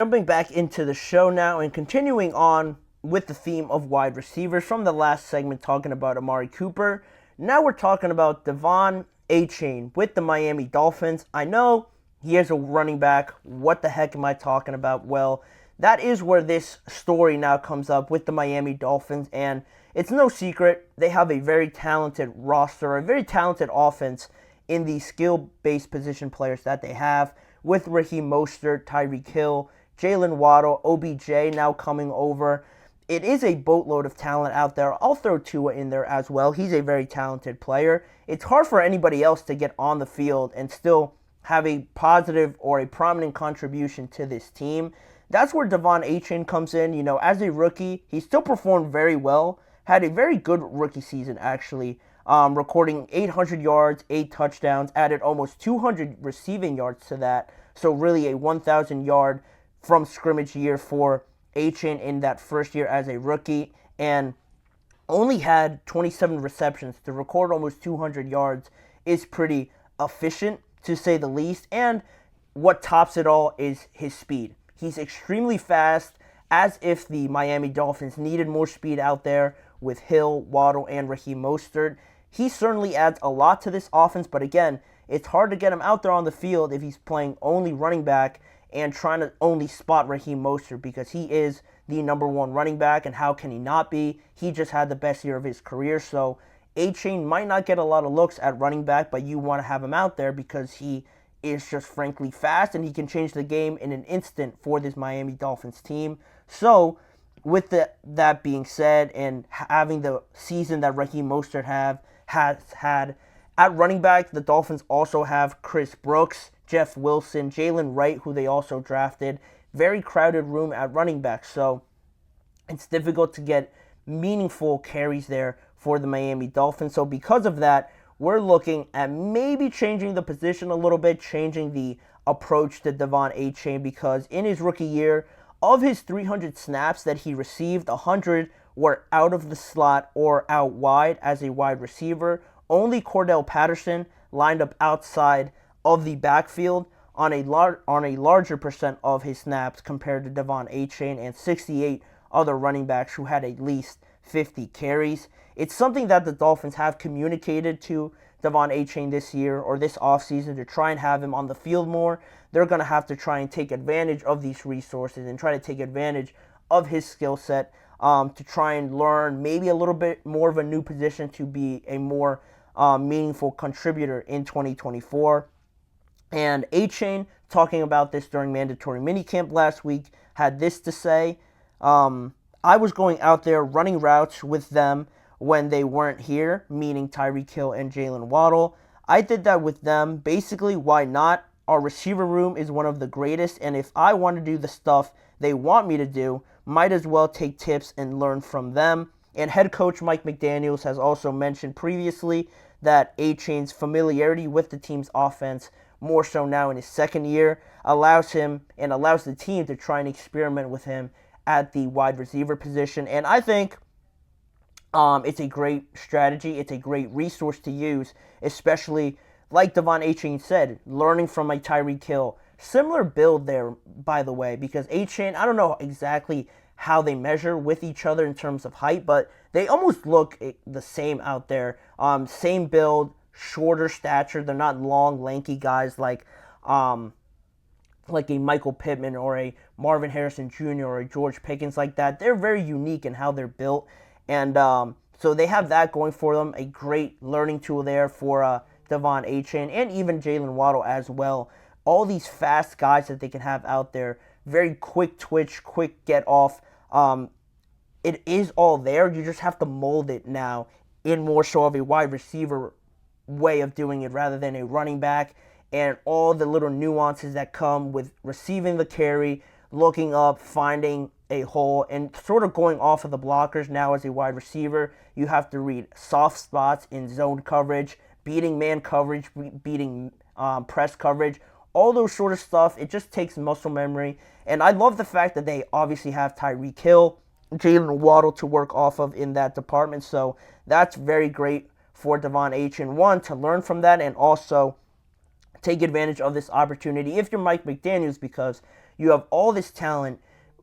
Jumping back into the show now and continuing on with the theme of wide receivers from the last segment talking about Amari Cooper. Now we're talking about De'Von Achane with the Miami Dolphins. I know he is a running back. What the heck am I talking about? Well, that is where this story now comes up with the Miami Dolphins, and it's no secret they have a very talented roster, a very talented offense in the skill-based position players that they have with Raheem Mostert, Tyreek Hill, Jalen Waddle, OBJ now coming over. It is a boatload of talent out there. I'll throw Tua in there as well. He's a very talented player. It's hard for anybody else to get on the field and still have a positive or a prominent contribution to this team. That's where De'Von Achane comes in. You know, as a rookie, he still performed very well. Had a very good rookie season, actually. Recording 800 yards, 8 touchdowns, added almost 200 receiving yards to that. So really a 1,000-yard from scrimmage year for Achane in that first year as a rookie, and only had 27 receptions. To record almost 200 yards is pretty efficient, to say the least, and what tops it all is his speed. He's extremely fast, as if the Miami Dolphins needed more speed out there with Hill, Waddle, and Raheem Mostert. He certainly adds a lot to this offense, but again, it's hard to get him out there on the field if he's playing only running back and trying to only spot Raheem Mostert, because he is the number one running back, and how can he not be? He just had the best year of his career, so Achane might not get a lot of looks at running back, but you want to have him out there because he is just frankly fast, and he can change the game in an instant for this Miami Dolphins team. So, with that being said, and having the season that Raheem Mostert has had, at running back, the Dolphins also have Chris Brooks, Jeff Wilson, Jalen Wright, who they also drafted. Very crowded room at running back, so it's difficult to get meaningful carries there for the Miami Dolphins. So because of that, we're looking at maybe changing the position a little bit, changing the approach to De'Von Achane, because in his rookie year, of his 300 snaps that he received, 100 were out of the slot or out wide as a wide receiver. Only Cordell Patterson lined up outside of the backfield on a larger percent of his snaps compared to De'Von Achane and 68 other running backs who had at least 50 carries. It's something that the Dolphins have communicated to De'Von Achane this year or this offseason to try and have him on the field more. They're going to have to try and take advantage of these resources and try to take advantage of his skill set to try and learn maybe a little bit more of a new position to be a more meaningful contributor in 2024. And Achane, talking about this during mandatory minicamp last week, had this to say: I was going out there running routes with them when they weren't here, meaning Tyreek Hill and Jalen Waddle. I did that with them. Basically, why not? Our receiver room is one of the greatest, and if I want to do the stuff they want me to do, might as well take tips and learn from them. And head coach Mike McDaniels has also mentioned previously that Achane's familiarity with the team's offense, more so now in his second year, allows him and allows the team to try and experiment with him at the wide receiver position. And I think it's a great strategy. It's a great resource to use, especially, like De'Von Achane said, learning from a Tyreek Hill. Similar build there, by the way, because Achane, I don't know exactly how they measure with each other in terms of height, but they almost look the same out there. Same build, shorter stature. They're not long, lanky guys like a Michael Pittman or a Marvin Harrison Jr. or a George Pickens like that. They're very unique in how they're built, and so they have that going for them. A great learning tool there for De'Von Achane and even Jalen Waddle as well. All these fast guys that they can have out there, very quick twitch, quick get off. It is all there. You just have to mold it now in more so of a wide receiver way of doing it rather than a running back, and all the little nuances that come with receiving the carry, looking up, finding a hole, and sort of going off of the blockers. Now as a wide receiver, you have to read soft spots in zone coverage, beating man coverage, beating press coverage, all those sort of stuff. It just takes muscle memory, and I love the fact that they obviously have Tyreek Hill, Jalen Waddle to work off of in that department, so that's very great for De'Von Achane, one, to learn from that, and also take advantage of this opportunity if you're Mike McDaniels, because You have all this talent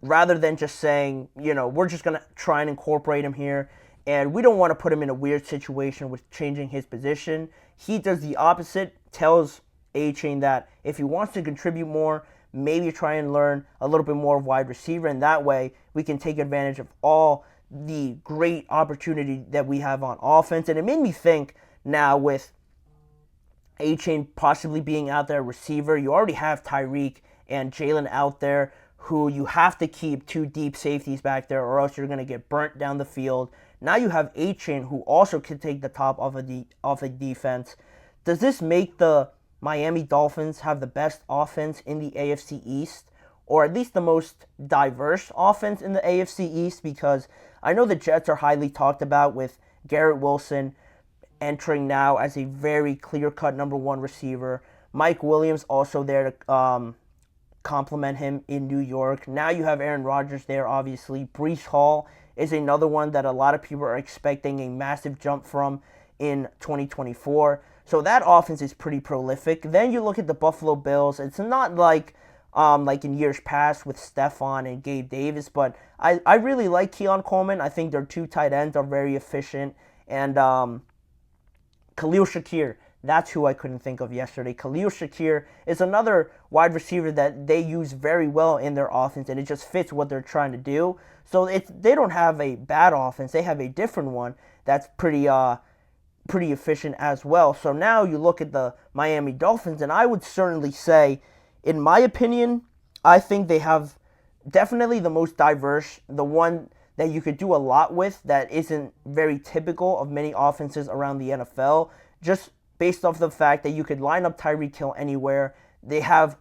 rather than just saying, we're just going to try and incorporate him here. And we don't want to put him in a weird situation with changing his position. He does the opposite, tells Achane that if he wants to contribute more, maybe try and learn a little bit more of wide receiver. And that way, we can take advantage of all the great opportunity that we have on offense. And it made me think now with Achane possibly being out there receiver, you already have Tyreek and Jalen out there who you have to keep two deep safeties back there or else you're going to get burnt down the field. Now you have Achane who also can take the top off a defense. Does this make the Miami Dolphins have the best offense in the AFC East, or at least the most diverse offense in the AFC East? Because I know the Jets are highly talked about with Garrett Wilson entering now as a very clear-cut number one receiver. Mike Williams also there to complement him in New York. Now you have Aaron Rodgers there, obviously. Breece Hall is another one that a lot of people are expecting a massive jump from in 2024. So that offense is pretty prolific. Then you look at the Buffalo Bills. It's not like in years past with Stephon and Gabe Davis, but I really like Keon Coleman. I think their two tight ends are very efficient. And Khalil Shakir, that's who I couldn't think of yesterday. Khalil Shakir is another wide receiver that they use very well in their offense, and it just fits what they're trying to do. So they don't have a bad offense. They have a different one that's pretty efficient as well. So now you look at the Miami Dolphins, and I would certainly say, in my opinion, I think they have definitely the most diverse, the one that you could do a lot with that isn't very typical of many offenses around the NFL, just based off the fact that you could line up Tyreek Hill anywhere. They have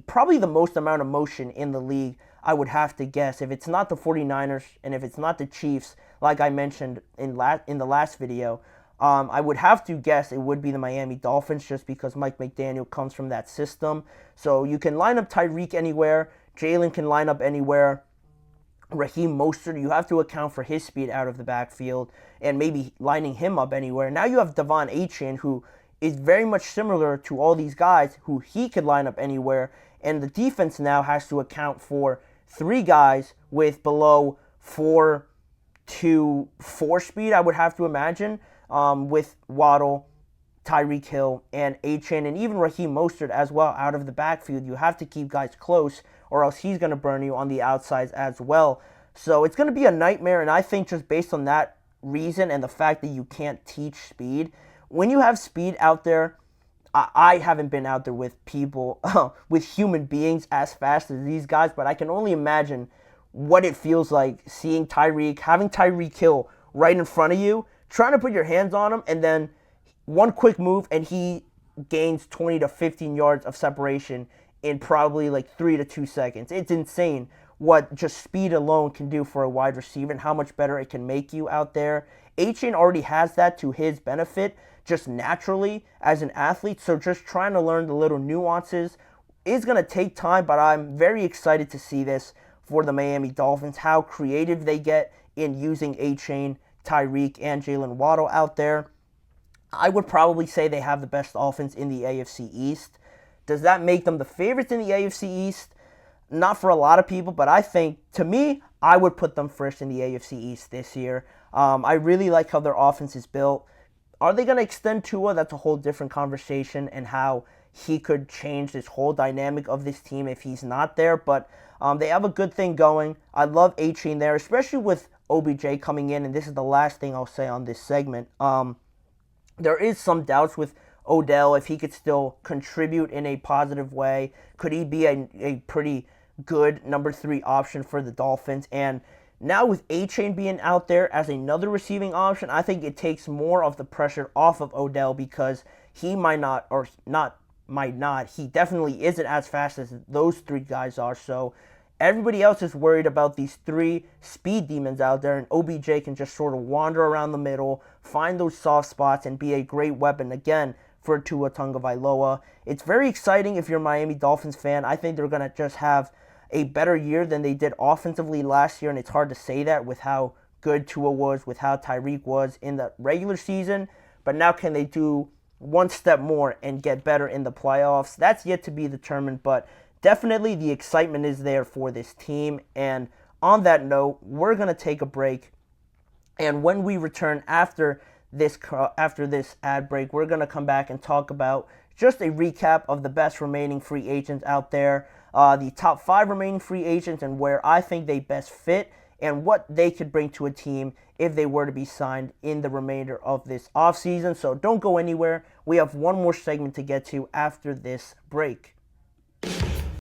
probably the most amount of motion in the league, I would have to guess. If it's not the 49ers and if it's not the Chiefs, like I mentioned in the last video, I would have to guess it would be the Miami Dolphins just because Mike McDaniel comes from that system. So you can line up Tyreek anywhere. Jalen can line up anywhere. Raheem Mostert, you have to account for his speed out of the backfield and maybe lining him up anywhere. Now you have De'Von Achane, who is very much similar to all these guys who he could line up anywhere. And the defense now has to account for three guys with below 4.24 speed, I would have to imagine, with Waddle, Tyreek Hill, and Achane, and even Raheem Mostert as well out of the backfield. You have to keep guys close or else he's going to burn you on the outsides as well. So it's going to be a nightmare, and I think just based on that reason and the fact that you can't teach speed, when you have speed out there, I haven't been out there with people, with human beings as fast as these guys, but I can only imagine what it feels like seeing having Tyreek Hill right in front of you, trying to put your hands on him, and then one quick move, and he gains 20 to 15 yards of separation in probably like 3 to 2 seconds. It's insane what just speed alone can do for a wide receiver and how much better it can make you out there. Achane already has that to his benefit just naturally as an athlete, so just trying to learn the little nuances is going to take time, but I'm very excited to see this for the Miami Dolphins, how creative they get in using Achane, Tyreek, and Jalen Waddle out there. I would probably say they have the best offense in the AFC East. Does that make them the favorites in the AFC East? Not for a lot of people, but I think, to me, I would put them first in the AFC East this year. I really like how their offense is built. Are they going to extend Tua? That's a whole different conversation, and how he could change this whole dynamic of this team if he's not there. But they have a good thing going. I love Achane there, especially with OBJ coming in, and this is the last thing I'll say on this segment. There is some doubts with Odell if he could still contribute in a positive way. Could he be a pretty good number 3 option for the Dolphins? And now with Achane being out there as another receiving option, I think it takes more of the pressure off of Odell because he he definitely isn't as fast as those 3 guys are. So everybody else is worried about these 3 speed demons out there, and OBJ can just sort of wander around the middle, find those soft spots, and be a great weapon again for Tua Tagovailoa. It's very exciting if you're a Miami Dolphins fan. I think they're going to just have a better year than they did offensively last year, and it's hard to say that with how good Tua was, with how Tyreek was in the regular season. But now can they do one step more and get better in the playoffs? That's yet to be determined, but definitely the excitement is there for this team. And on that note, we're going to take a break. And when we return after this ad break, we're going to come back and talk about just a recap of the best remaining free agents out there, the top 5 remaining free agents and where I think they best fit and what they could bring to a team if they were to be signed in the remainder of this offseason. So don't go anywhere. We have one more segment to get to after this break.